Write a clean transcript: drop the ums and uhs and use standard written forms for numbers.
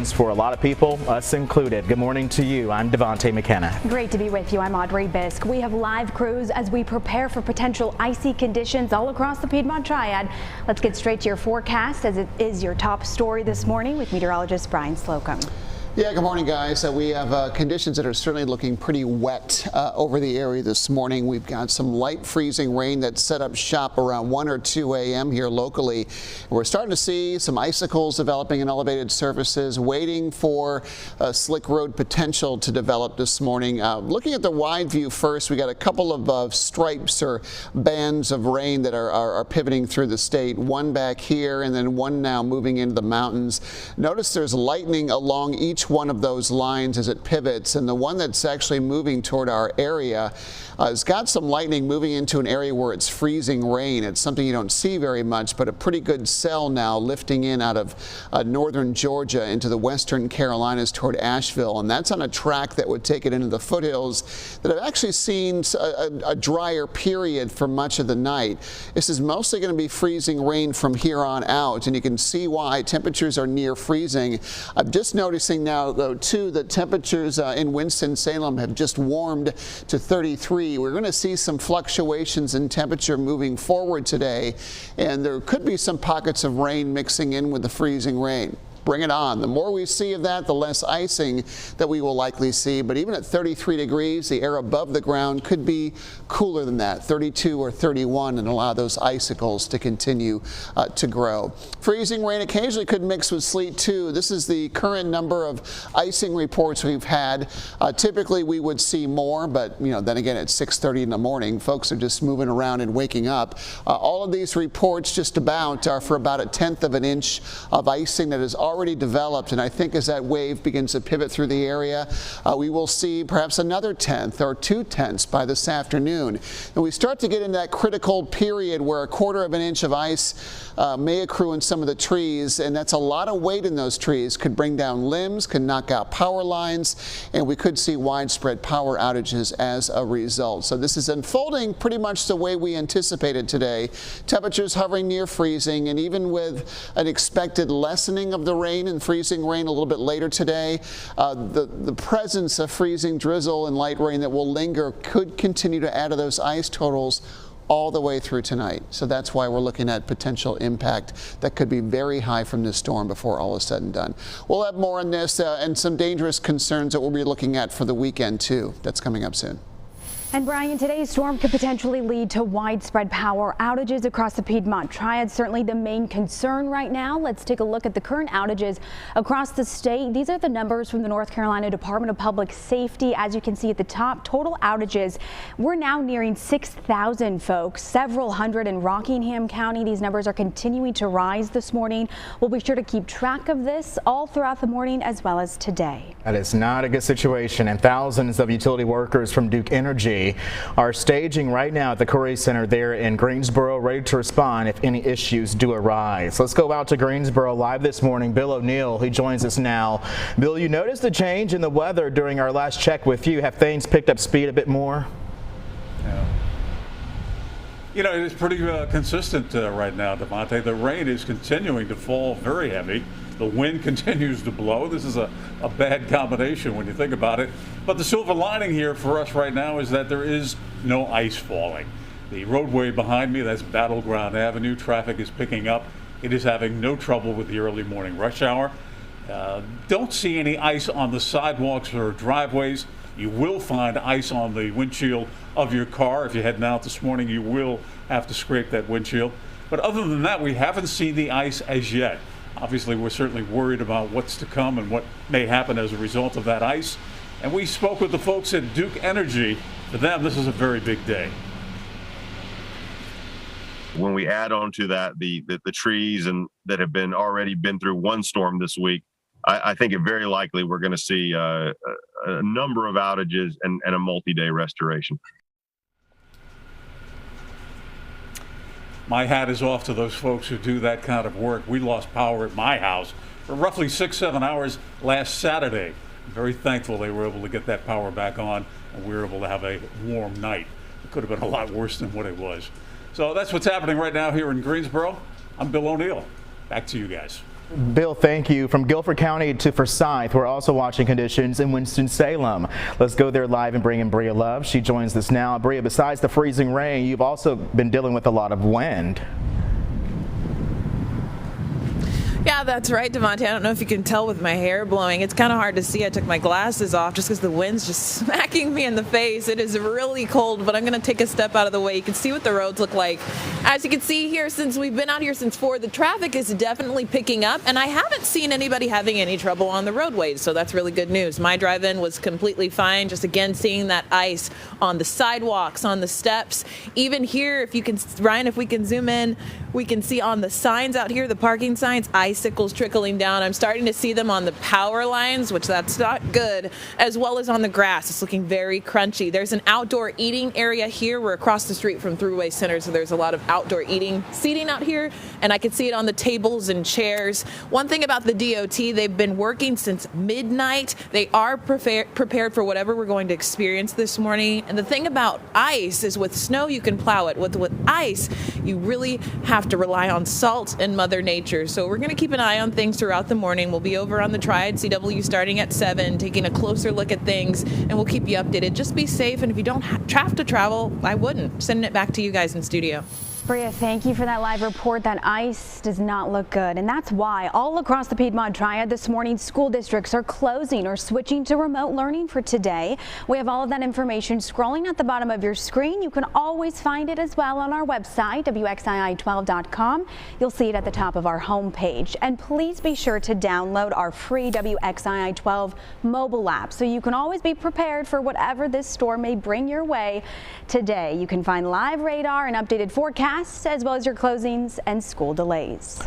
conditions for a lot of people, us included. Good morning to you. I'm Devontae McKenna. Great to be with you. I'm Audrey Bisk. We have live crews as we prepare for potential icy conditions all across the Piedmont Triad. Let's get straight to your forecast as it is your top story this morning with meteorologist Brian Slocum. Yeah, good morning, guys. We have conditions that are certainly looking pretty wet over the area this morning. We've got some light freezing rain that set up shop around 1 or 2 a.m. here locally. We're starting to see some icicles developing in elevated surfaces, waiting for slick road potential to develop this morning. Looking at the wide view first, we got a couple of stripes or bands of rain that are pivoting through the state. One back here and then one now moving into the mountains. Notice there's lightning along each one of those lines as it pivots, and the one that's actually moving toward our area has got some lightning moving into an area where it's freezing rain. It's something you don't see very much, but a pretty good cell now lifting in out of northern Georgia into the western Carolinas toward Asheville, and that's on a track that would take it into the foothills that have actually seen a drier period for much of the night. This is mostly going to be freezing rain from here on out, and you can see why temperatures are near freezing. I'm just noticing now though too that temperatures in Winston-Salem have just warmed to 33. We're going to see some fluctuations in temperature moving forward today, and there could be some pockets of rain mixing in with the freezing rain. Bring it on. The more we see of that, the less icing that we will likely see. But even at 33 degrees, the air above the ground could be cooler than that, 32 or 31, and allow those icicles to continue to grow. Freezing rain occasionally could mix with sleet too. This is the current number of icing reports we've had. Typically we would see more, but then again at 6:30 in the morning, folks are just moving around and waking up. All of these reports just about are for about 1/10 of an inch of icing that is already developed, and I think as that wave begins to pivot through the area, we will see perhaps another 1/10 or 2/10 by this afternoon. And we start to get in that critical period where 1/4 of an inch of ice may accrue in some of the trees, and that's a lot of weight in those trees. Could bring down limbs, could knock out power lines, and we could see widespread power outages as a result. So this is unfolding pretty much the way we anticipated today. Temperatures hovering near freezing, and even with an expected lessening of the rain and freezing rain a little bit later today, the presence of freezing drizzle and light rain that will linger could continue to add to those ice totals all the way through tonight. So that's why we're looking at potential impact that could be very high from this storm before all is said and done. We'll have more on this and some dangerous concerns that we'll be looking at for the weekend too. That's coming up soon. And Brian, today's storm could potentially lead to widespread power outages across the Piedmont Triad. Certainly the main concern right now. Let's take a look at the current outages across the state. These are the numbers from the North Carolina Department of Public Safety. As you can see at the top, total outages, we're now nearing 6,000 folks, several hundred in Rockingham County. These numbers are continuing to rise this morning. We'll be sure to keep track of this all throughout the morning as well as today. That is not a good situation, and thousands of utility workers from Duke Energy are staging right now at the Curry Center there in Greensboro, ready to respond if any issues do arise. Let's go out to Greensboro live this morning. Bill O'Neill, he joins us now. Bill, you noticed the change in the weather during our last check with you. Have things picked up speed a bit more? Yeah. It is pretty consistent right now, Devontae. The rain is continuing to fall very heavy. The wind continues to blow. This is a bad combination when you think about it. But the silver lining here for us right now is that there is no ice falling. The roadway behind me, that's Battleground Avenue, traffic is picking up. It is having no trouble with the early morning rush hour. Don't see any ice on the sidewalks or driveways. You will find ice on the windshield of your car. If you're heading out this morning, you will have to scrape that windshield. But other than that, we haven't seen the ice as yet. Obviously, we're certainly worried about what's to come and what may happen as a result of that ice. And we spoke with the folks at Duke Energy. For them, this is a very big day. When we add on to that the trees and that have already been through one storm this week, I think it very likely we're going to see a number of outages and a multi-day restoration. My hat is off to those folks who do that kind of work. We lost power at my house for roughly 6-7 hours last Saturday. I'm very thankful they were able to get that power back on and we were able to have a warm night. It could have been a lot worse than what it was. So that's what's happening right now here in Greensboro. I'm Bill O'Neill. Back to you guys. Bill, thank you. From Guilford County to Forsyth, we're also watching conditions in Winston-Salem. Let's go there live and bring in Bria Love. She joins us now. Bria, besides the freezing rain, you've also been dealing with a lot of wind. Yeah, that's right, Devontae. I don't know if you can tell with my hair blowing. It's kind of hard to see. I took my glasses off just because the wind's just smacking me in the face. It is really cold, but I'm going to take a step out of the way. You can see what the roads look like. As you can see here, since we've been out here since 4, the traffic is definitely picking up, and I haven't seen anybody having any trouble on the roadways, so that's really good news. My drive-in was completely fine. Just again, seeing that ice on the sidewalks, on the steps. Even here, if you can, Ryan, if we can zoom in, we can see on the signs out here, the parking signs, icicles trickling down. I'm starting to see them on the power lines, which that's not good, as well as on the grass. It's looking very crunchy. There's an outdoor eating area here. We're across the street from Thruway Center, so there's a lot of outdoor eating seating out here, and I can see it on the tables and chairs. One thing about the DOT, they've been working since midnight. They are prepared for whatever we're going to experience this morning. And the thing about ice is with snow, you can plow it. With ice, you really have to rely on salt and Mother Nature. So we're going to keep an eye on things throughout the morning. We'll be over on the Triad CW starting at 7, taking a closer look at things, and we'll keep you updated. Just be safe, and if you don't have to travel, I wouldn't. Sending it back to you guys in studio. Bria, thank you for that live report. That ice does not look good, and that's why all across the Piedmont Triad this morning, school districts are closing or switching to remote learning for today. We have all of that information scrolling at the bottom of your screen. You can always find it as well on our website, WXII12.com. You'll see it at the top of our homepage. And please be sure to download our free WXII12 mobile app so you can always be prepared for whatever this storm may bring your way today. You can find live radar and updated forecasts, as well as your closings and school delays.